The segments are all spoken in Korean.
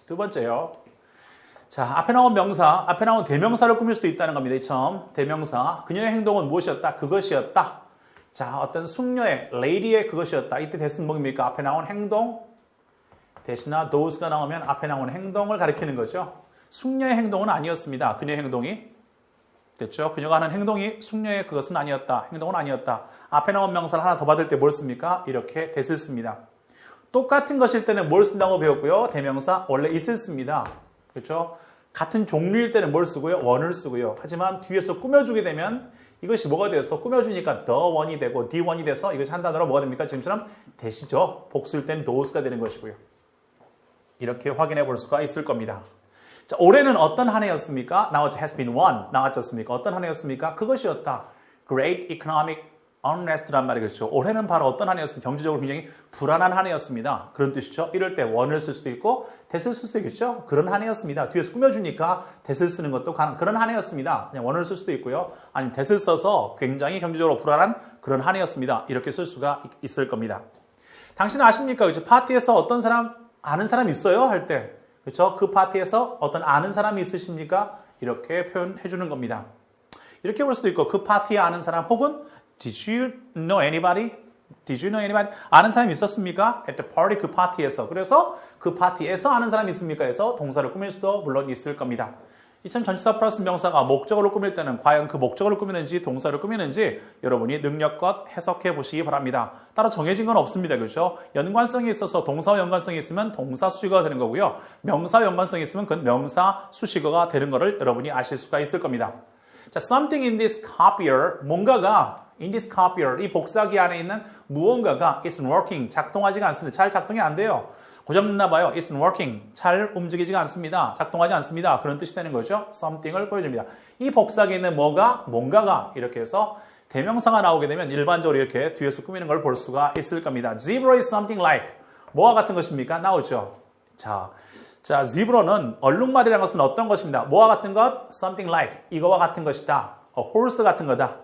두 번째요. 자, 앞에 나온 명사, 앞에 나온 대명사를 꾸밀 수도 있다는 겁니다. 이 처음 대명사. 그녀의 행동은 무엇이었다? 그것이었다. 자, 어떤 숙녀의, 레이디의 그것이었다. 이때 대신 뭡니까? 앞에 나온 행동, 대신나 those가 나오면 앞에 나온 행동을 가리키는 거죠. 숙녀의 행동은 아니었습니다. 그녀의 행동이. 됐죠? 그녀가 하는 행동이 숙녀의 그것은 아니었다. 행동은 아니었다. 앞에 나온 명사를 하나 더 받을 때 뭘 씁니까? 이렇게 that을 씁니다. 똑같은 것일 때는 뭘 쓴다고 배웠고요. 대명사 원래 is을 씁니다. 그렇죠? 같은 종류일 때는 뭘 쓰고요? one을 쓰고요. 하지만 뒤에서 꾸며주게 되면 이것이 뭐가 돼서 꾸며주니까 the one이 되고 the one이 돼서 이것이 한 단어로 뭐가 됩니까? 지금처럼 that이죠. 복수일 때는 those가 되는 것이고요. 이렇게 확인해 볼 수가 있을 겁니다. 자, 올해는 어떤 한 해였습니까? 나왔죠. has been one. 나왔죠.습니까? 어떤 한 해였습니까? 그것이었다. Great economic unrest란 말이겠죠. 올해는 바로 어떤 한 해였습니까? 경제적으로 굉장히 불안한 한 해였습니다. 그런 뜻이죠. 이럴 때 one을 쓸 수도 있고 that을 쓸 수도 있겠죠. 그런 한 해였습니다. 뒤에서 꾸며주니까 that을 쓰는 것도 그런 한 해였습니다. 그냥 one을 쓸 수도 있고요. 아니면 that을 써서 굉장히 경제적으로 불안한 그런 한 해였습니다. 이렇게 쓸 수가 있을 겁니다. 당신은 아십니까? 그렇죠? 파티에서 어떤 사람, 아는 사람 있어요? 할 때. 그렇죠? 그 파티에서 어떤 아는 사람이 있으십니까? 이렇게 표현해 주는 겁니다. 이렇게 볼 수도 있고 그 파티에 아는 사람 혹은 Did you know anybody? Did you know anybody? 아는 사람이 있었습니까? At the party, 그 파티에서. 그래서 그 파티에서 아는 사람이 있습니까? 해서 동사를 꾸밀 수도 물론 있을 겁니다. 이처럼 전치사 플러스 명사가 목적어로 꾸밀 때는 과연 그 목적어를 꾸미는지 동사를 꾸미는지 여러분이 능력껏 해석해 보시기 바랍니다. 따로 정해진 건 없습니다. 그렇죠? 연관성이 있어서 동사와 연관성이 있으면 동사 수식어가 되는 거고요. 명사와 연관성이 있으면 그건 명사 수식어가 되는 것을 여러분이 아실 수가 있을 겁니다. 자, something in this copier, 뭔가가 in this copier, 이 복사기 안에 있는 무언가가 isn't working, 작동하지가 않습니다. 잘 작동이 안 돼요. 고장났나 봐요. isn't working, 잘 움직이지가 않습니다. 작동하지 않습니다. 그런 뜻이 되는 거죠. something을 보여줍니다. 이 복사기에 있는 뭔가가 이렇게 해서 대명사가 나오게 되면 일반적으로 이렇게 뒤에서 꾸미는 걸 볼 수가 있을 겁니다. Zebra is something like, 뭐와 같은 것입니까? 나오죠. 자, zebra는 얼룩말이라는 것은 어떤 것입니다. 뭐와 같은 것? Something like, 이거와 같은 것이다. A horse 같은 거다.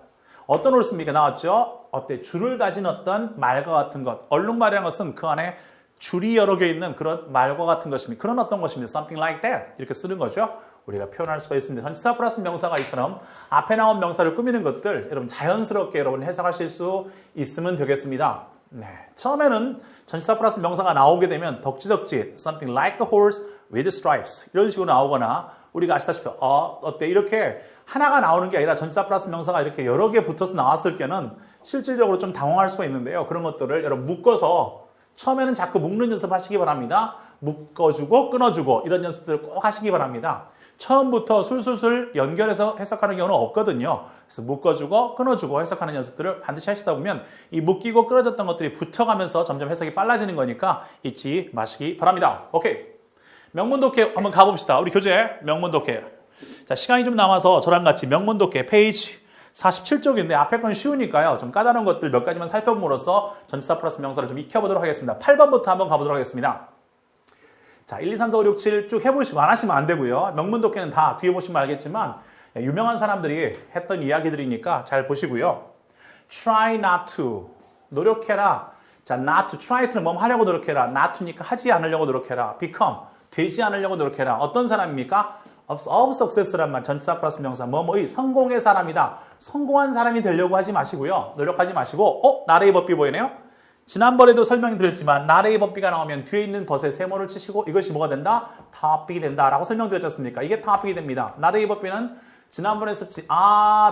어떤 horse입니까? 나왔죠? 어때? 줄을 가진 어떤 말과 같은 것. 얼룩말이라는 것은 그 안에 줄이 여러 개 있는 그런 말과 같은 것입니다. 그런 어떤 것입니다. Something like that. 이렇게 쓰는 거죠. 우리가 표현할 수가 있습니다. 전치사 플러스 명사가 이처럼 앞에 나온 명사를 꾸미는 것들 여러분 자연스럽게 여러분 해석하실 수 있으면 되겠습니다. 네, 처음에는 전치사 플러스 명사가 나오게 되면 덕지덕지 something like a horse with stripes 이런 식으로 나오거나 우리가 아시다시피 어때 이렇게 하나가 나오는 게 아니라 전치사 플러스 명사가 이렇게 여러 개 붙어서 나왔을 때는 실질적으로 좀 당황할 수가 있는데요. 그런 것들을 여러분 묶어서 처음에는 자꾸 묶는 연습하시기 바랍니다. 묶어주고 끊어주고 이런 연습들을 꼭 하시기 바랍니다. 처음부터 술술술 연결해서 해석하는 경우는 없거든요. 그래서 묶어주고 끊어주고 해석하는 연습들을 반드시 하시다 보면 이 묶이고 끊어졌던 것들이 붙어가면서 점점 해석이 빨라지는 거니까 잊지 마시기 바랍니다. 오케이. 명문독해 한번 가봅시다. 우리 교재 명문독해. 자, 시간이 좀 남아서 저랑 같이 명문독해 페이지 47쪽인데 앞에 건 쉬우니까요. 좀 까다로운 것들 몇 가지만 살펴봄으로써 전치사 플러스 명사를 좀 익혀보도록 하겠습니다. 8번부터 한번 가보도록 하겠습니다. 자, 1, 2, 3, 4, 5, 6, 7 쭉 해보시고 안 하시면 안 되고요. 명문독해는 다 뒤에 보시면 알겠지만 유명한 사람들이 했던 이야기들이니까 잘 보시고요. Try not to. 노력해라. 자, not to. try to는 뭐 하려고 노력해라. not to니까 하지 않으려고 노력해라. become. 되지 않으려고 노력해라. 어떤 사람입니까? of success란 말, 전치사 플러스 명사, 뭐뭐의 성공의 사람이다. 성공한 사람이 되려고 하지 마시고요. 노력하지 마시고, 나레이 법비 보이네요? 지난번에도 설명이 드렸지만, 나레이 법비가 나오면 뒤에 있는 벗에 세모를 치시고, 이것이 뭐가 된다? topic이 된다. 라고 설명드렸지 않습니까? 이게 topic이 됩니다. 나레이 법비는 지난번에 썼지,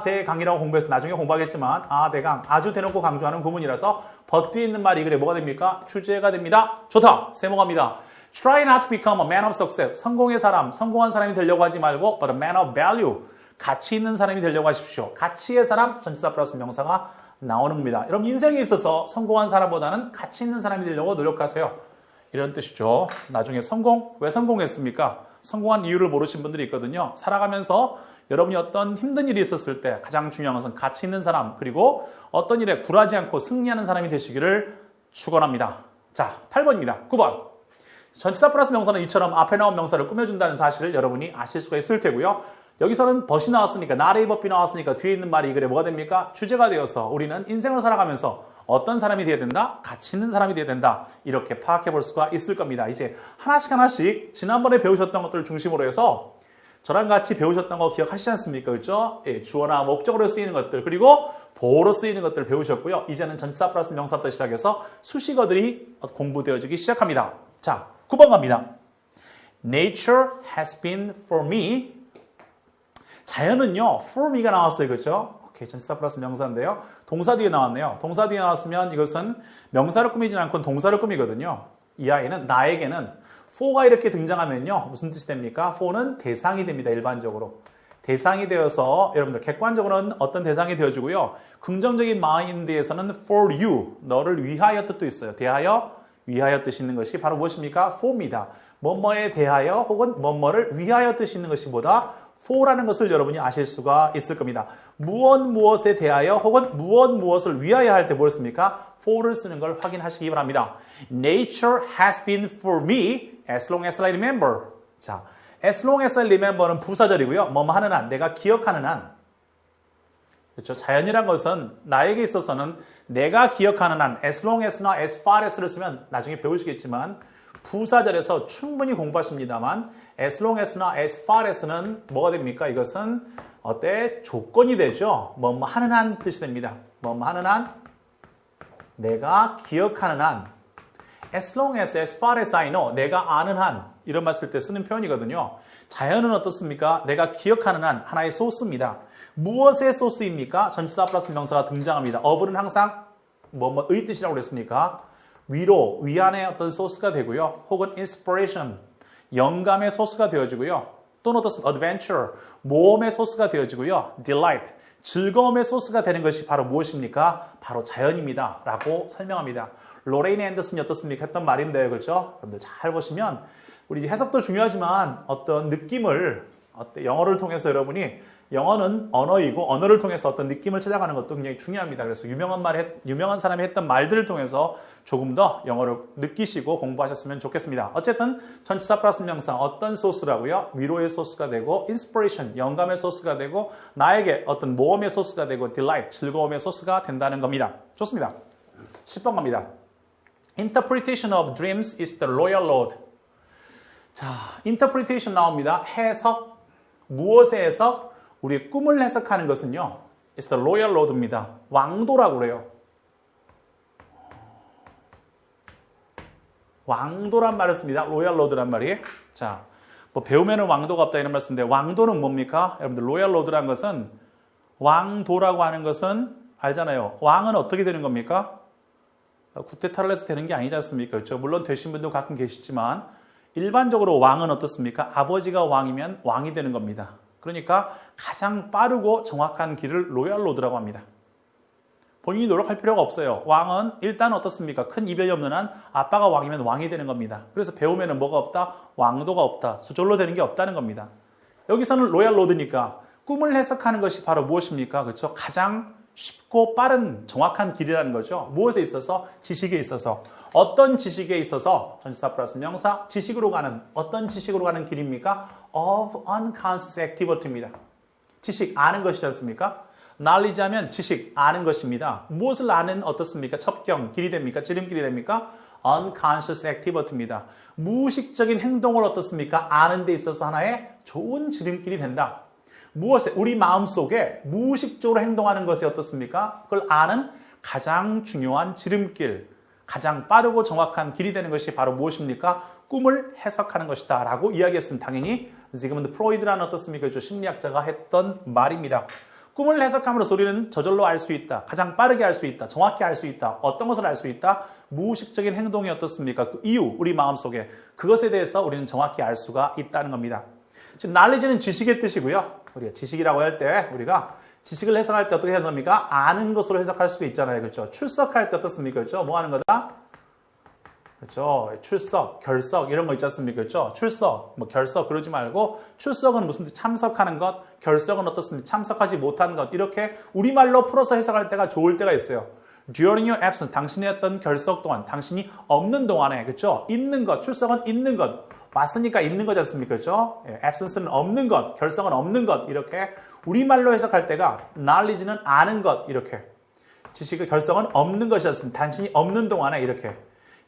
대강이라고 공부해서 나중에 공부하겠지만, 대강, 아주 대놓고 강조하는 구문이라서, 벗 뒤에 있는 말이 그래 뭐가 됩니까? 주제가 됩니다. 좋다. 세모갑니다. Try not to become a man of success. 성공의 사람, 성공한 사람이 되려고 하지 말고 but a man of value. 가치 있는 사람이 되려고 하십시오. 가치의 사람, 전치사 플러스 명사가 나오는 겁니다. 여러분 인생에 있어서 성공한 사람보다는 가치 있는 사람이 되려고 노력하세요. 이런 뜻이죠. 나중에 왜 성공했습니까? 성공한 이유를 모르신 분들이 있거든요. 살아가면서 여러분이 어떤 힘든 일이 있었을 때 가장 중요한 것은 가치 있는 사람 그리고 어떤 일에 굴하지 않고 승리하는 사람이 되시기를 축원합니다. 자, 8번입니다. 9번. 전치사 플러스 명사는 이처럼 앞에 나온 명사를 꾸며준다는 사실을 여러분이 아실 수가 있을 테고요. 여기서는 벗이 나왔으니까 나레이 법비 나왔으니까 뒤에 있는 말이 그래 뭐가 됩니까? 주제가 되어서 우리는 인생을 살아가면서 어떤 사람이 되어야 된다? 가치 있는 사람이 되어야 된다. 이렇게 파악해 볼 수가 있을 겁니다. 이제 하나씩 지난번에 배우셨던 것들을 중심으로 해서 저랑 같이 배우셨던 거 기억하시지 않습니까? 그렇죠? 예, 주어나 목적으로 쓰이는 것들 그리고 보어로 쓰이는 것들을 배우셨고요. 이제는 전치사 플러스 명사부터 시작해서 수식어들이 공부되어지기 시작합니다. 자, 9번 갑니다. Nature has been for me. 자연은요, for me가 나왔어요. 그렇죠? 오케이, 전치사 플러스 명사인데요. 동사 뒤에 나왔네요. 동사 뒤에 나왔으면 이것은 명사를 꾸미진 않고 동사를 꾸미거든요. 이 아이는 나에게는 for가 이렇게 등장하면요. 무슨 뜻이 됩니까? for는 대상이 됩니다. 일반적으로. 대상이 되어서 여러분들 객관적으로는 어떤 대상이 되어주고요. 긍정적인 마인드에서는 for you, 너를 위하여 뜻도 있어요. 대하여, 위하여 뜻이 있는 것이 바로 무엇입니까? for입니다. 뭐뭐에 대하여 혹은 뭐뭐를 위하여 뜻이 있는 것이 보다 for라는 것을 여러분이 아실 수가 있을 겁니다. 무엇에 대하여 혹은 무엇을 위하여 할 때 뭘 씁니까? for를 쓰는 걸 확인하시기 바랍니다. Nature has been for me as long as I remember. 자, as long as I remember는 부사절이고요. 뭐뭐 하는 한, 내가 기억하는 한. 그렇죠? 자연이란 것은 나에게 있어서는 내가 기억하는 한, as long as나 as far as를 쓰면 나중에 배우시겠지만 부사절에서 충분히 공부하십니다만 as long as나 as far as는 뭐가 됩니까? 이것은 조건이 되죠. 뭐뭐 하는 한 뜻이 됩니다. 뭐뭐 하는 한, 내가 기억하는 한, as long as far as I know, 내가 아는 한, 이런 말 쓸 때 쓰는 표현이거든요. 자연은 어떻습니까? 내가 기억하는 한, 하나의 소스입니다. 무엇의 소스입니까? 전치사 플러스 명사가 등장합니다. of는 항상 뭐뭐의 뜻이라고 그랬으니까 위로, 위안의 어떤 소스가 되고요. 혹은 inspiration, 영감의 소스가 되어지고요. 또는 어떻습니까? adventure, 모험의 소스가 되어지고요. delight, 즐거움의 소스가 되는 것이 바로 무엇입니까? 바로 자연입니다. 라고 설명합니다. 로레인 앤더슨이 어떻습니까? 했던 말인데요. 그렇죠? 여러분들 잘 보시면 우리 해석도 중요하지만 어떤 느낌을 영어를 통해서 여러분이 영어는 언어이고 언어를 통해서 어떤 느낌을 찾아가는 것도 굉장히 중요합니다. 그래서 유명한 사람이 했던 말들을 통해서 조금 더 영어를 느끼시고 공부하셨으면 좋겠습니다. 어쨌든 전치사 플러스 명사 어떤 소스라고요? 위로의 소스가 되고 inspiration, 영감의 소스가 되고 나에게 어떤 모험의 소스가 되고 delight, 즐거움의 소스가 된다는 겁니다. 좋습니다. 10번 갑니다. Interpretation of dreams is the royal road. 자, interpretation 나옵니다. 해석, 무엇의 해석? 우리의 꿈을 해석하는 것은요. It's the royal road입니다. 왕도라고 그래요. 왕도란 말을 씁니다. royal road란 말이. 자, 뭐 배우면은 왕도가 없다 이런 말 쓰는데 왕도는 뭡니까? 여러분들 royal road란 것은 왕도라고 하는 것은 알잖아요. 왕은 어떻게 되는 겁니까? 쿠데타를 해서 되는 게 아니지 않습니까? 그렇죠? 물론 되신 분도 가끔 계시지만 일반적으로 왕은 어떻습니까? 아버지가 왕이면 왕이 되는 겁니다. 그러니까 가장 빠르고 정확한 길을 로얄 로드라고 합니다. 본인이 노력할 필요가 없어요. 왕은 일단 어떻습니까? 큰 이변이 없는 한 아빠가 왕이면 왕이 되는 겁니다. 그래서 배우면은 뭐가 없다? 왕도가 없다. 저절로 되는 게 없다는 겁니다. 여기서는 로얄 로드니까 꿈을 해석하는 것이 바로 무엇입니까? 그렇죠? 가장 쉽고 빠른 정확한 길이라는 거죠. 무엇에 있어서? 지식에 있어서. 어떤 지식에 있어서? 전치사 플러스 명사, 지식으로 가는, 어떤 지식으로 가는 길입니까? of unconscious activity입니다. 지식, 아는 것이지 않습니까? knowledge 하면 지식, 아는 것입니다. 무엇을 아는 어떻습니까? 첩경, 길이 됩니까? 지름길이 됩니까? unconscious activity입니다. 무의식적인 행동을 어떻습니까? 아는 데 있어서 하나의 좋은 지름길이 된다. 무엇에? 우리 마음속에 무의식적으로 행동하는 것이 어떻습니까? 그걸 아는 가장 중요한 지름길, 가장 빠르고 정확한 길이 되는 것이 바로 무엇입니까? 꿈을 해석하는 것이다 라고 이야기했습니다. 당연히 지금은 프로이드라는 어떻습니까? 심리학자가 했던 말입니다. 꿈을 해석함으로써 우리는 저절로 알 수 있다. 가장 빠르게 알 수 있다. 정확히 알 수 있다. 어떤 것을 알 수 있다? 무의식적인 행동이 어떻습니까? 그 이유, 우리 마음속에 그것에 대해서 우리는 정확히 알 수가 있다는 겁니다. 지금 knowledge는 지식의 뜻이고요. 우리가 지식이라고 할 때 우리가 지식을 해석할 때 어떻게 해석합니까? 아는 것으로 해석할 수가 있잖아요. 그렇죠? 출석할 때 어떻습니까? 그렇죠? 뭐 하는 거다? 그렇죠? 출석, 결석 이런 거 있지 않습니까? 그렇죠? 출석, 뭐 결석 그러지 말고 출석은 무슨 뜻? 참석하는 것, 결석은 어떻습니까? 참석하지 못한 것. 이렇게 우리말로 풀어서 해석할 때가 좋을 때가 있어요. During your absence, 당신의 어떤 결석 동안, 당신이 없는 동안에, 그렇죠? 있는 것, 출석은 있는 것. 왔으니까 있는 거지 않습니까? 그렇죠? absence는 없는 것, 결석은 없는 것. 이렇게 우리말로 해석할 때가 knowledge는 아는 것. 이렇게 지식의 결성은 없는 것이었습니다. 단순히 없는 동안에 이렇게.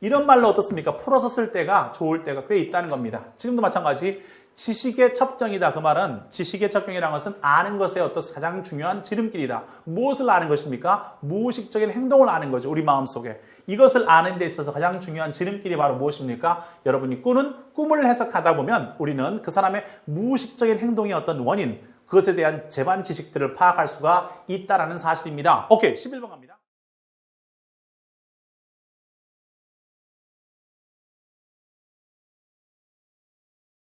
이런 말로 어떻습니까? 풀어서 쓸 때가 좋을 때가 꽤 있다는 겁니다. 지금도 마찬가지 지식의 첩경이다. 그 말은 지식의 첩경이라는 것은 아는 것의 어떤 가장 중요한 지름길이다. 무엇을 아는 것입니까? 무의식적인 행동을 아는 거죠. 우리 마음속에. 이것을 아는 데 있어서 가장 중요한 지름길이 바로 무엇입니까? 여러분이 꾸는 꿈을 해석하다 보면 우리는 그 사람의 무의식적인 행동의 어떤 원인, 그것에 대한 재반 지식들을 파악할 수가 있다는 사실입니다. 오케이, 11번 갑니다.